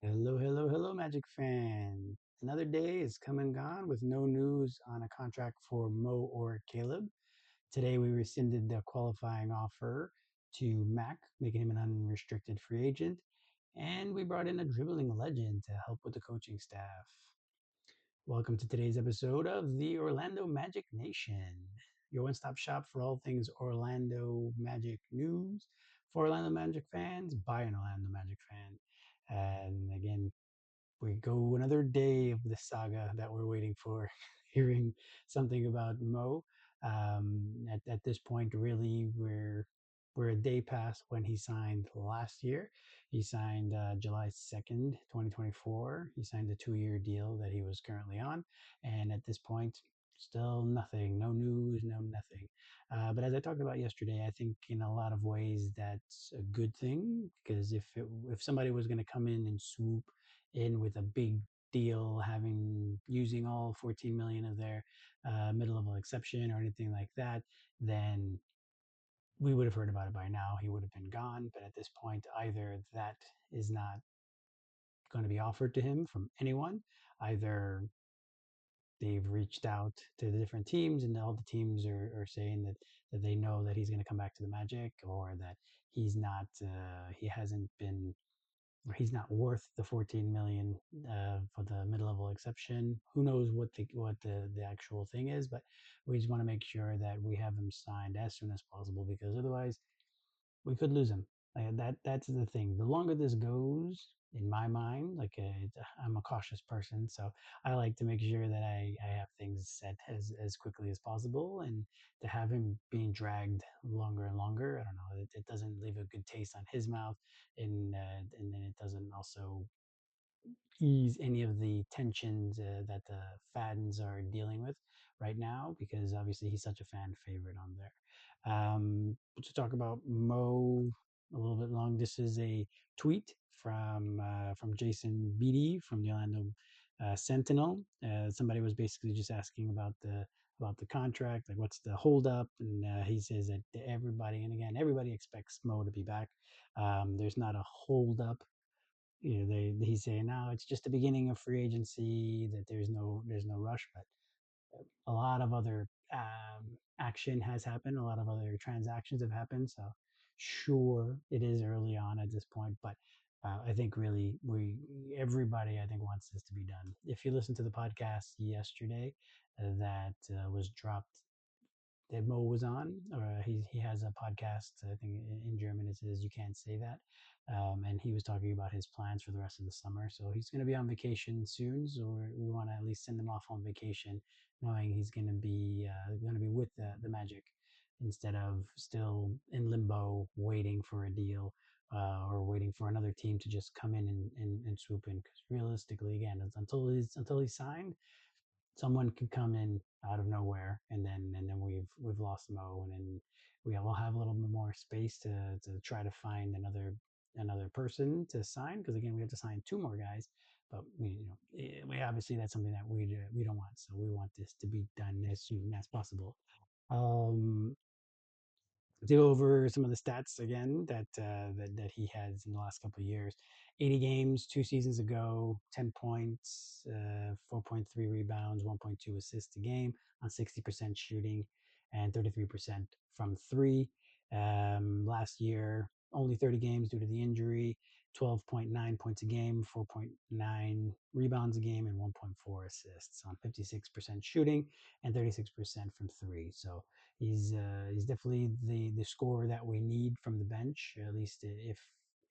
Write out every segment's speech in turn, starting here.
Hello, hello, hello, Magic fan. Another day is come and gone with no news on a contract for Mo or Caleb. Today we rescinded the qualifying offer to Mac, making him an unrestricted free agent, and we brought in a dribbling legend to help with the coaching staff. Welcome to today's episode of the Orlando Magic Nation, your one stop shop for all things Orlando Magic news for Orlando Magic fans by an Orlando Magic fan. And again, we go another day of the saga that we're waiting for, hearing something about Mo. At this point, really, we're a day past when he signed last year. He signed July 2nd, 2024. He signed a 2 year deal that he was currently on, and at this point, still nothing, no news, no nothing. But as I talked about yesterday, I think in a lot of ways that's a good thing because if somebody was going to come in and swoop in with a big deal, having using all 14 million of their mid-level exception or anything like that, then we would have heard about it by now. He would have been gone. But at this point, either that is not going to be offered to him from anyone, either they've reached out to the different teams and all the teams are saying that they know that he's going to come back to the Magic, or that he hasn't been, he's not worth the 14 million for the mid-level exception. Who knows what the actual thing is, but we just want to make sure that we have him signed as soon as possible, because otherwise we could lose him. That's the thing. The longer this goes, in my mind, I'm a cautious person, so I like to make sure that I have things set as quickly as possible, and to have him being dragged longer and longer, I don't know, it doesn't leave a good taste on his mouth, and then it doesn't also ease any of the tensions that the fans are dealing with right now, because obviously he's such a fan favorite on there. To talk about Mo a little bit long, this is a tweet from Jason Beatty from the Orlando Sentinel. Somebody was basically just asking about the contract, like what's the holdup, and he says that everybody, and again, everybody expects Mo to be back. There's not a holdup. He's saying now it's just the beginning of free agency, that there's no rush, but a lot of other action has happened, a lot of other transactions have happened, so sure, it is early on at this point, but I think really we everybody, I think, wants this to be done. If you listen to the podcast yesterday that was dropped, that Mo was on, or he has a podcast. I think in German it says "You Can't Say That," and he was talking about his plans for the rest of the summer. So he's going to be on vacation soon. So we want to at least send him off on vacation, knowing he's going to be with the Magic, instead of still in limbo, waiting for a deal. Or waiting for another team to just come in and swoop in. Because realistically, again, until he's signed, someone could come in out of nowhere, and then we've lost Mo, and then we will have a little bit more space to try to find another person to sign, because again, we have to sign two more guys, but we obviously, that's something that we don't want, so we want this to be done as soon as possible. um to go over some of the stats again that he has in the last couple of years. 80 games 2 seasons ago, 10 points, 4.3 rebounds, 1.2 assists a game on 60% shooting and 33% from three. Last year, only 30 games due to the injury, 12.9 points a game, 4.9 rebounds a game, and 1.4 assists on 56% shooting and 36% from three. So he's definitely the scorer that we need from the bench. At least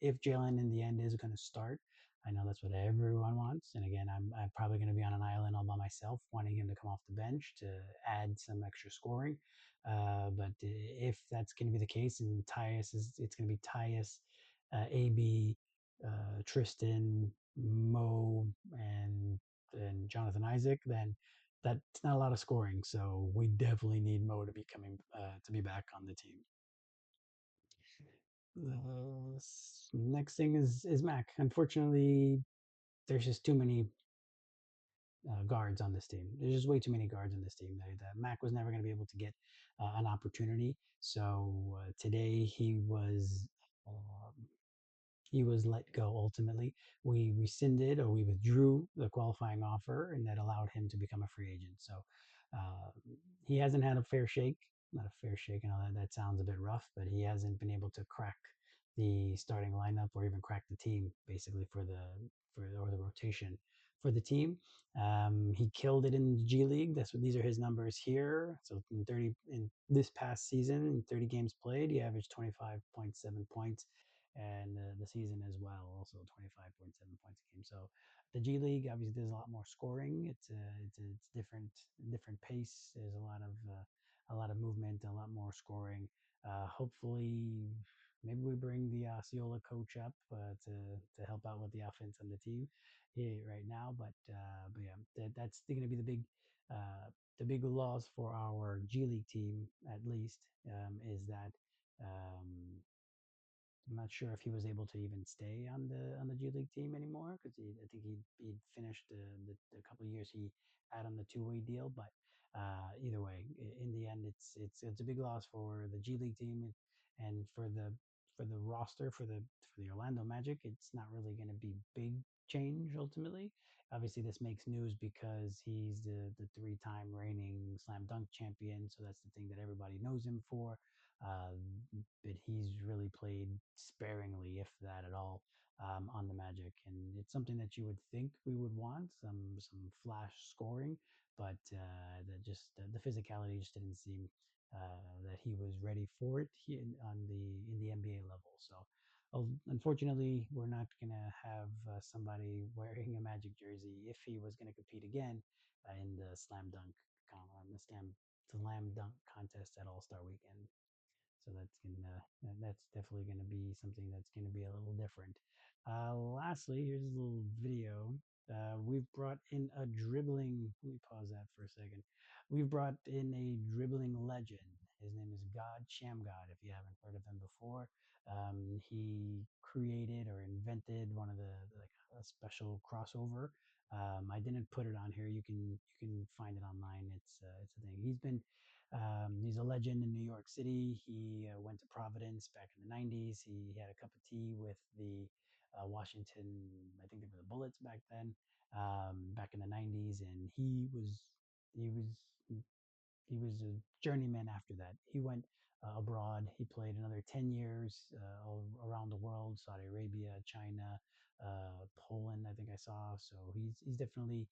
if Jalen in the end is going to start, I know that's what everyone wants. And again, I'm probably going to be on an island all by myself, wanting him to come off the bench to add some extra scoring. But if that's going to be the case, and it's going to be Tyus, AB, Tristan, Mo, and Jonathan Isaac, then that's not a lot of scoring. So we definitely need Mo to be coming to be back on the team. The next thing is Mac. Unfortunately, there's just too many guards on this team. There's just way too many guards on this team. That Mac was never going to be able to get an opportunity. So today he was. he was let go ultimately. We rescinded or we withdrew the qualifying offer, and that allowed him to become a free agent. So uh, he hasn't had a fair shake. Not a fair shake, and all that. That sounds a bit rough, but he hasn't been able to crack the starting lineup or even crack the team basically for or the rotation for the team. He killed it in the G League. That's what these are his numbers here. So in this past season, in 30 games played, he averaged 25.7 points, and the season as well, also 25.7 points a game. So the G League, obviously, there's a lot more scoring. It's different pace. There's a lot of movement, a lot more scoring. Hopefully, maybe we bring the Osceola coach up to help out with the offense on the team right now. But yeah, that's going to be the big loss for our G League team, at least, is that um, I'm not sure if he was able to even stay on the G League team anymore because I think he'd finished the couple of years he had on the two-way deal. But either way, in the end, it's a big loss for the G League team and for the roster for the Orlando Magic. It's not really going to be big change ultimately. Obviously, this makes news because he's the three-time reigning slam dunk champion, so that's the thing that everybody knows him for. But he's really played sparingly, if that at all, on the Magic, and it's something that you would think we would want some flash scoring, but the physicality just didn't seem that he was ready for it in the NBA level. So. Unfortunately, we're not gonna have somebody wearing a Magic jersey if he was gonna compete again in the slam dunk contest at All Star Weekend. So that's definitely gonna be something that's gonna be a little different. Lastly, here's a little video. We've brought in a dribbling. Let me pause that for a second. We've brought in a dribbling legend. His name is God Shammgod. If you haven't heard of him before, he created or invented one of the like a special crossover. I didn't put it on here. You can find it online. It's a thing. He's a legend in New York City. He went to Providence back in the 90s. He had a cup of tea with the Washington, I think they were the Bullets back then, back in the 90s. And he was he was a journeyman after that. He went abroad. He played another 10 years all around the world, Saudi Arabia, China, Poland, I think I saw. So he's definitely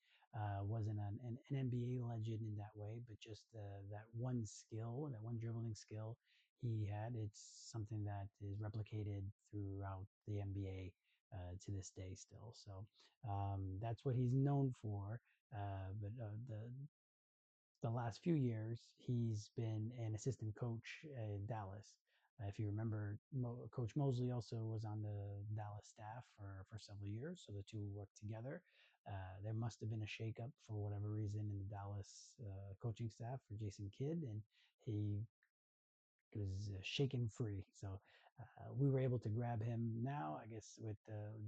wasn't an NBA legend in that way, but just that one skill, that one dribbling skill he had, it's something that is replicated throughout the NBA to this day still. So that's what he's known for. The last few years, he's been an assistant coach in Dallas. If you remember, Coach Mosley also was on the Dallas staff for several years, so the two worked together. There must have been a shakeup for whatever reason in the Dallas coaching staff for Jason Kidd, and he was shaken free. So we were able to grab him now. I guess with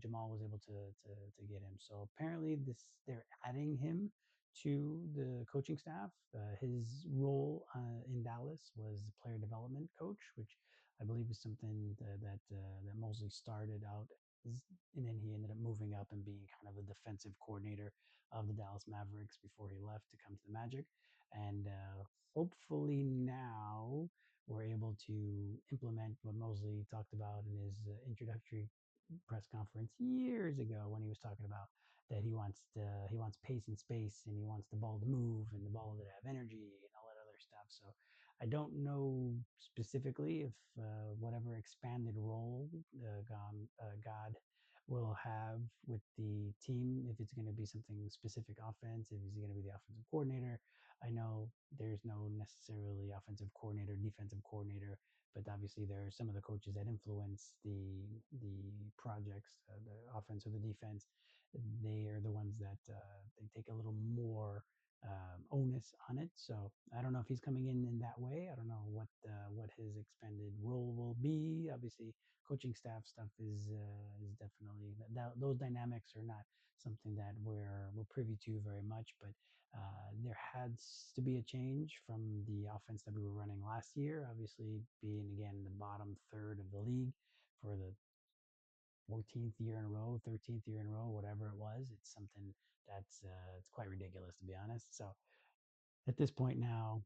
Jamal was able to get him. So apparently they're adding him to the coaching staff. His role in Dallas was player development coach, which I believe is something that Mosley started out. And then he ended up moving up and being kind of a defensive coordinator of the Dallas Mavericks before he left to come to the Magic. And hopefully now were able to implement what Mosley talked about in his introductory press conference years ago when he was talking about that he wants pace and space and he wants the ball to move and the ball to have energy and all that other stuff. So I don't know specifically if whatever expanded role God will have with the team, if it's going to be something specific offense, if he's going to be the offensive coordinator. I know there's no necessarily offensive coordinator, defensive coordinator, but obviously there are some of the coaches that influence the projects, the offense or the defense. They are the ones that they take a little more onus on it. So I don't know if he's coming in that way. I don't know what his expanded role will be. Obviously, coaching staff stuff is definitely those dynamics are not something that we're privy to very much, but there has to be a change from the offense that we were running last year, obviously being again the bottom third of the league for the 14th year in a row, 13th year in a row, whatever it was. It's something that's it's quite ridiculous, to be honest. So at this point now,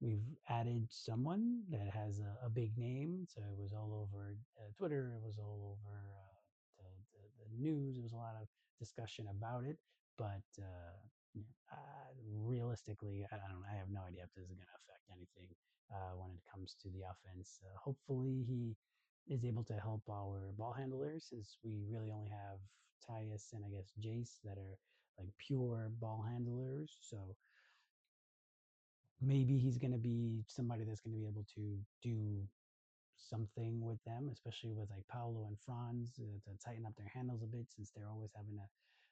we've added someone that has a big name. So it was all over Twitter. It was all over the news. There was a lot of discussion about it. But realistically, I don't know. I have no idea if this is going to affect anything when it comes to the offense. Hopefully, he is able to help our ball handlers since we really only have Tyus and I guess Jace that are like pure ball handlers. So maybe he's going to be somebody that's going to be able to do something with them, especially with like Paolo and Franz to tighten up their handles a bit since they're always having to,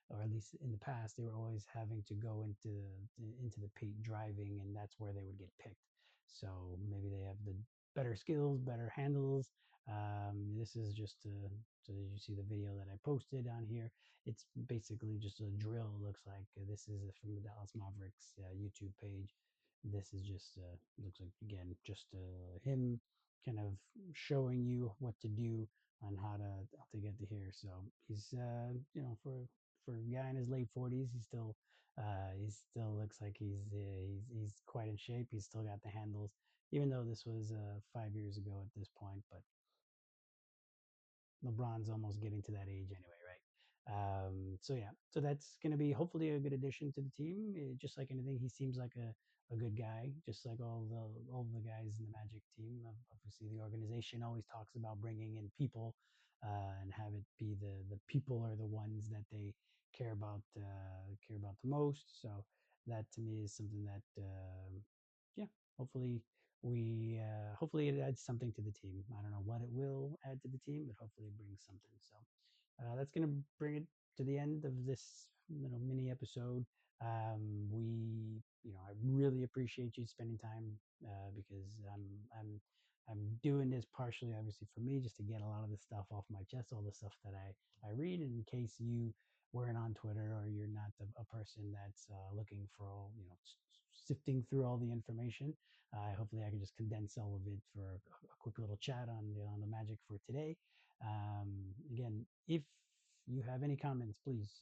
or at least in the past, they were always having to go into the paint driving, and that's where they would get picked. So maybe they have the better skills, better handles. This is just so you see the video that I posted on here. It's basically just a drill. Looks like this is from the Dallas Mavericks YouTube page. This is just looks like again just him kind of showing you what to do on how to get to here. So he's for a guy in his late 40s, he still looks like he's quite in shape. He's still got the handles, even though this was 5 years ago at this point. But LeBron's almost getting to that age anyway, right? So yeah, so that's going to be hopefully a good addition to the team. Just like anything, he seems like a good guy, just like all the guys in the Magic team. Obviously, the organization always talks about bringing in people and have it be the people are the ones that they care about the most. So that to me is something that yeah, hopefully hopefully it adds something to the team. I don't know what it will add to the team, but hopefully it brings something. So that's going to bring it to the end of this little mini episode. I really appreciate you spending time because I'm doing this partially, obviously, for me, just to get a lot of the stuff off my chest, all the stuff that I read, in case you weren't on Twitter or you're not a person that's looking for all, sifting through all the information. Hopefully, I can just condense all of it for a quick little chat on the Magic for today. Again, if you have any comments, please,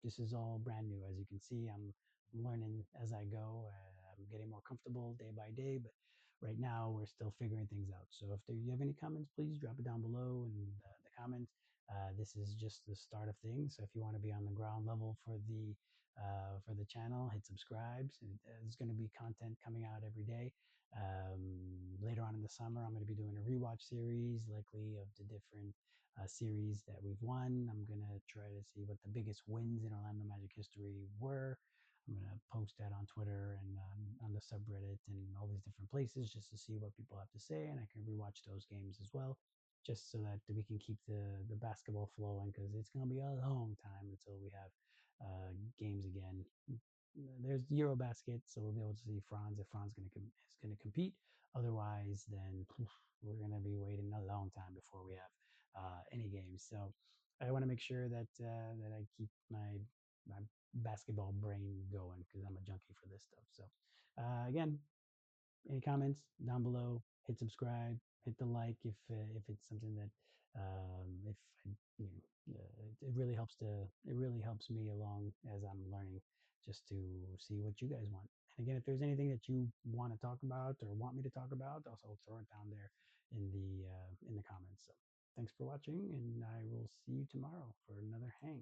this is all brand new. As you can see, I'm learning as I go. I'm getting more comfortable day by day, but right now we're still figuring things out. So if you have any comments, please drop it down below in the comments. This is just the start of things. So if you want to be on the ground level for the channel, hit subscribe. There's going to be content coming out every day. Later on in the summer, I'm going to be doing a rewatch series, likely of the different series that we've won. I'm going to try to see what the biggest wins in Orlando Magic history were. I'm going to post that on Twitter and on the subreddit and all these different places just to see what people have to say. And I can rewatch those games as well, just so that we can keep the basketball flowing because it's going to be a long time until we have games again. There's Eurobasket, so we'll be able to see Franz if Franz is going to compete. Otherwise, then we're going to be waiting a long time before we have any games. So I want to make sure that I keep my basketball brain going because I'm a junkie for this stuff. So again, any comments down below? Hit subscribe, hit the like if it's something that if I, it really helps it really helps me along as I'm learning just to see what you guys want. And again, if there's anything that you want to talk about or want me to talk about, also throw it down there in the comments. So thanks for watching, and I will see you tomorrow for another hang.